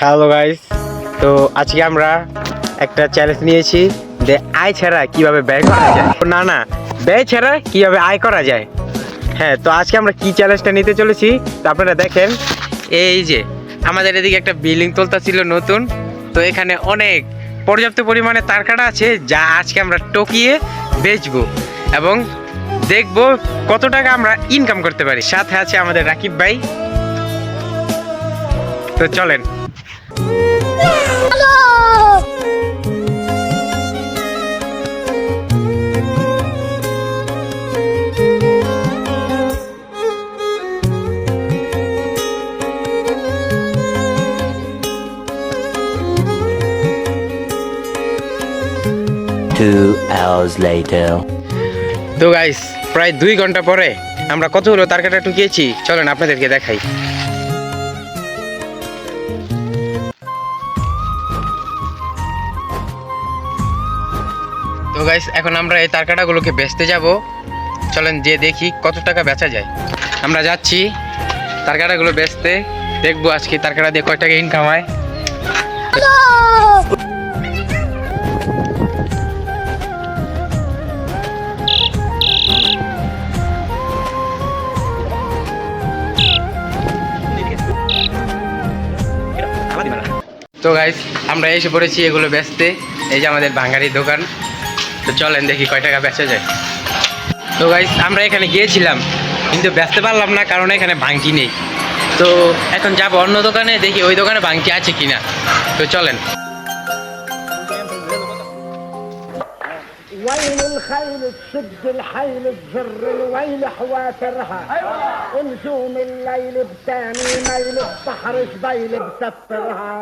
Hello guys, তো আজকে আমরা একটা চ্যালেঞ্জ নিয়েছি যে আয় ছাড়া কিভাবে ব্যয় করা যায়। না ব্যয় ছাড়া কিভাবে আয় করা যায়। হ্যাঁ, তো আজকে আমরা কি চ্যালেঞ্জটা নিতে চলেছি তো আপনারা দেখেন। এই যে আমাদের এদিকে একটা বিল্ডিং তুলতেছিল নতুন, তো এখানে অনেক পর্যাপ্ত পরিমাণে তার কাটা আছে যা আজকে আমরা টকিয়ে বেচবো এবং দেখবো কত টাকা আমরা ইনকাম করতে পারি। সাথে আছে আমাদের রাকিব ভাই। তো চলেন। তো গাইস, প্রায় 2 ঘন্টা পরে আমরা কতগুলো তারকাটা টুকিয়েছি চলেন আপনাদেরকে দেখাই। তো গাইস, এখন আমরা এই তারকাটাগুলোকে বেচতে যাব। চলেন যে দেখি কত টাকা বেচা যায়। আমরা যাচ্ছি তারকাটাগুলো বেচতে, দেখবো আজকে তারকাটা দিয়ে কয় টাকা ইনকাম হয়। তো গাইস, আমরা এসে পড়েছি এগুলো বেচতে। এই যে আমাদের বাঙালি দোকান। তো চলেন দেখি কয় টাকা বেচা যায়। তো গাইস, আমরা এখানে গিয়েছিলাম কিন্তু বেচতে পারলাম না, কারণ এখানে ভাঙটি নেই। তো এখন যাব অন্য দোকানে, দেখি ওই দোকানে ভাঙটি আছে কিনা। তো চলেন। ويل الخيل تشد الحيل تجر الويل حواترها نجوم الليل بتاني ميل بحر جبيل بسفرها